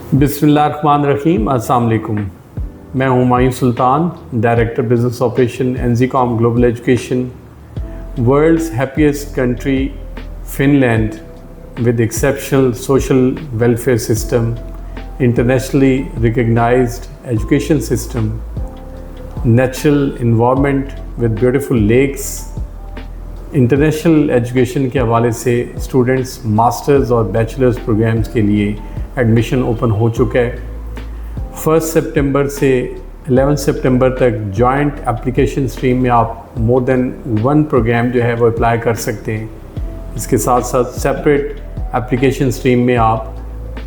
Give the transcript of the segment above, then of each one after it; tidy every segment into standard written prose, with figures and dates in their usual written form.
बिस्मिल्लाहिर्रहमानिर्रहीम। अस्सलाम वालेकुम। मैं हूं Humayun Sultan, director business operation NGCom global education, world's happiest country Finland with exceptional social welfare system, internationally recognised education system, natural environment with beautiful lakes. International education के हवाले से students masters और bachelors programmes के लिए एडमिशन ओपन हो चुका है। 1 सितंबर से 11 सितंबर तक जॉइंट एप्लीकेशन स्ट्रीम में आप मोर देन 1 प्रोग्राम जो है वो अप्लाई कर सकते हैं। इसके साथ साथ सेपरेट एप्लीकेशन स्ट्रीम में आप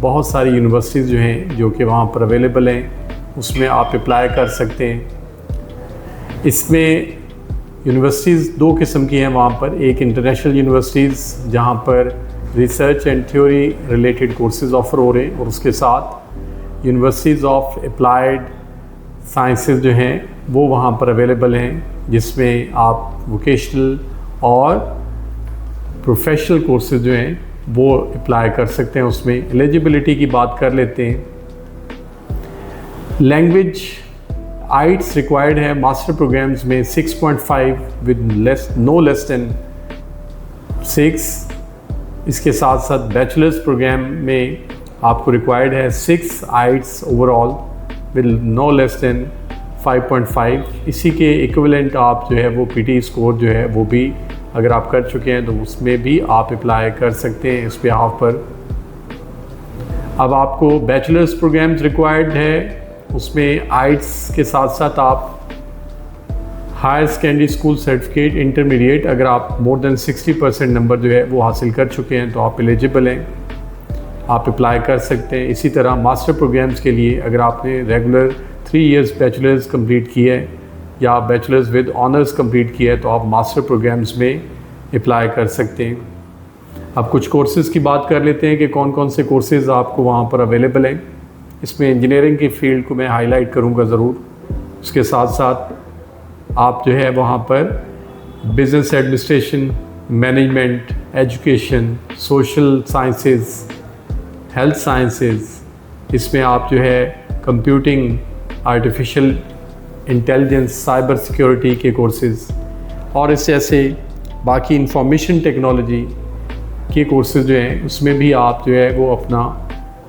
बहुत सारी यूनिवर्सिटीज़ जो हैं जो कि वहाँ पर अवेलेबल हैं उसमें आप अप्लाई कर सकते हैं। इसमें यूनिवर्सिटीज़ 2 किस्म की हैं वहाँ पर। एक इंटरनेशनल यूनिवर्सिटीज़ जहाँ पर research and theory related courses offer हो रहे हैं, और उसके साथ यूनिवर्सिटीज़ ऑफ अप्लाइड साइंसेज जो हैं वो वहाँ पर अवेलेबल हैं, जिसमें आप वोकेशनल और प्रोफेशनल कोर्सेज़ जो हैं वो अप्लाई कर सकते हैं। उसमें एलिजिबिलिटी की बात कर लेते हैं। लैंग्वेज आइट्स रिक्वायर्ड है मास्टर प्रोग्राम्स में 6.5 विद नो लेस देन 6। इसके साथ साथ बैचलर्स प्रोग्राम में आपको रिक्वायर्ड है 6 IELTS overall with no less than 5.5। इसी के इक्विवेलेंट आप जो है वो पीटी स्कोर जो है वो भी अगर आप कर चुके हैं तो उसमें भी आप अप्लाई कर सकते हैं इस बिहाफ पर। अब आपको बैचलर्स प्रोग्राम्स रिक्वायर्ड है, उसमें आइट्स के साथ साथ आप higher secondary school certificate intermediate अगर आप मोर देन 60% नंबर जो है वो हासिल कर चुके हैं तो आप एलिजिबल हैं, आप अप्लाई कर सकते हैं। इसी तरह मास्टर प्रोग्राम्स के लिए अगर आपने रेगुलर 3 इयर्स बैचलर्स कंप्लीट किया है या बैचलर्स विद ऑनर्स कंप्लीट किया है तो आप मास्टर प्रोग्राम्स में अप्लाई कर सकते हैं। अब कुछ कोर्सेज़ की बात कर लेते हैं कि कौन कौन से कोर्सेज़ आपको वहाँ पर अवेलेबल हैं। इसमें इंजीनियरिंग की फ़ील्ड को मैं हाईलाइट करूँगा ज़रूर। उसके साथ साथ आप जो है वहाँ पर business administration, management, education, social sciences, health sciences, इसमें आप जो है computing, artificial intelligence, cyber security के कोर्सेज़ और इस जैसे बाकी इंफॉर्मेशन टेक्नोलॉजी के कोर्सेज़ जो हैं उसमें भी आप जो है वो अपना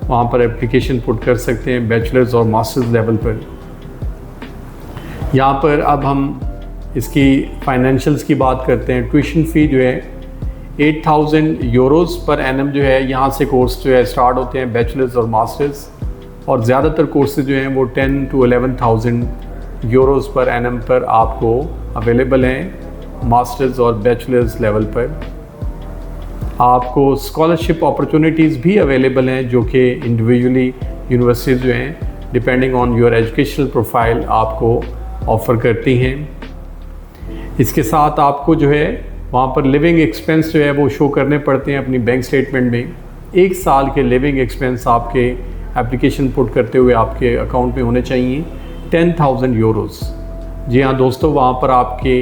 वहाँ पर एप्लीकेशन पुट कर सकते हैं बैचलर्स और मास्टर्स लेवल पर। यहाँ पर अब हम इसकी फाइनेंशियल्स की बात करते हैं। ट्यूशन फ़ी जो है 8,000 यूरोज़ पर एनम जो है यहाँ से कोर्स जो है स्टार्ट होते हैं बैचलर्स और मास्टर्स, और ज़्यादातर कोर्सेज जो हैं वो 10 to 11,000 यूरोज़ पर एनम पर आपको अवेलेबल हैं मास्टर्स और बैचलर्स लेवल पर। आपको स्कॉलरशिप अपॉर्चुनिटीज़ भी अवेलेबल हैं जो कि इंडिविजुअली यूनिवर्सिटीज़ जो हैं depending on your educational profile आपको ऑफ़र करती हैं। इसके साथ आपको जो है वहाँ पर लिविंग एक्सपेंस जो है वो शो करने पड़ते हैं अपनी बैंक स्टेटमेंट में। 1 साल के लिविंग एक्सपेंस आपके एप्लीकेशन पुट करते हुए आपके अकाउंट में होने चाहिए 10,000 यूरोज़। जी हाँ दोस्तों, वहाँ पर आपके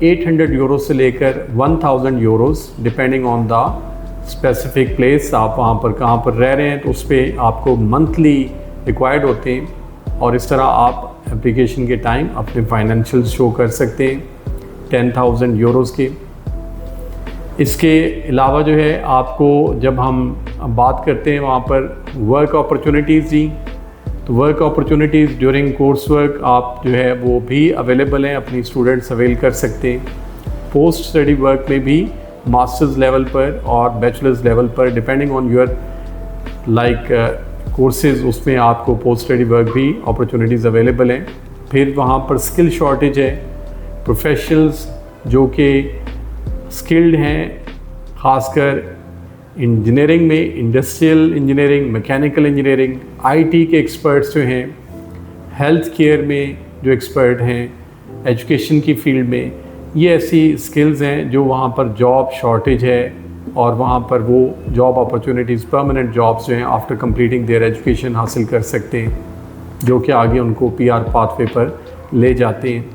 800 यूरो से लेकर 1,000 euros depending on the specific place आप वहाँ पर कहाँ पर रह रहे हैं तो उस पर आपको मंथली रिक्वायर्ड होते हैं, और इस तरह आप एप्लीकेशन के टाइम अपने फाइनेंशियल्स शो कर सकते हैं 10,000 यूरोज़ के। इसके अलावा जो है आपको जब हम बात करते हैं वहाँ पर वर्क अपॉर्चुनिटीज़ जी, तो work opportunities during course work आप जो है वो भी अवेलेबल हैं, अपनी स्टूडेंट्स अवेल कर सकते हैं। पोस्ट स्टडी वर्क में भी मास्टर्स लेवल पर और बैचलर्स लेवल पर डिपेंडिंग ऑन योर कोर्सेज़ उसमें आपको पोस्ट स्टडी वर्क भी अपॉर्चुनिटीज़ अवेलेबल हैं। फिर वहाँ पर स्किल शॉर्टेज है, प्रोफेशनल्स जो कि स्किल्ड हैं ख़ासकर इंजीनियरिंग में, industrial engineering, mechanical engineering, IT के एक्सपर्ट्स जो हैं, हेल्थ केयर में जो एक्सपर्ट हैं, एजुकेशन की फील्ड में, ये ऐसी स्किल्स हैं जो वहाँ पर जॉब शॉर्टेज है और वहाँ पर वो जॉब अपॉर्चुनिटीज़, परमानेंट जॉब्स जो हैं आफ्टर कंप्लीटिंग देयर एजुकेशन हासिल कर सकते हैं, जो कि आगे उनको पीआर पाथवे पर ले जाते हैं।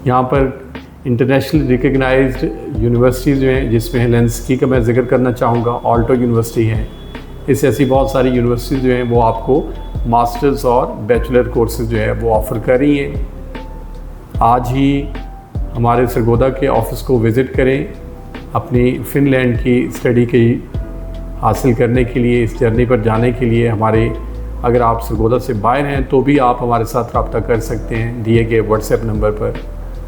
यहाँ पर इंटरनेशनल रिकग्नाइज्ड यूनिवर्सिटीज़ जो हैं जिसमें हेलेंस्की का मैं जिक्र करना चाहूँगा, ऑल्टो यूनिवर्सिटी है, इससे ऐसी बहुत सारी यूनिवर्सिटीज़ जो हैं वो आपको मास्टर्स और बैचलर कोर्सेज जो है वो ऑफ़र कर रही हैं। आज ही हमारे सरगोदा के ऑफिस को विज़िट करें, अपनी फ़िनलैंड की स्टडी की हासिल करने के लिए, इस जर्नी पर जाने के लिए। अगर आप सरगोदा से बाहर हैं तो भी आप हमारे साथ रब्ता कर सकते हैं दिए गए व्हाट्सएप नंबर पर।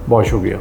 बहुत शुक्रिया।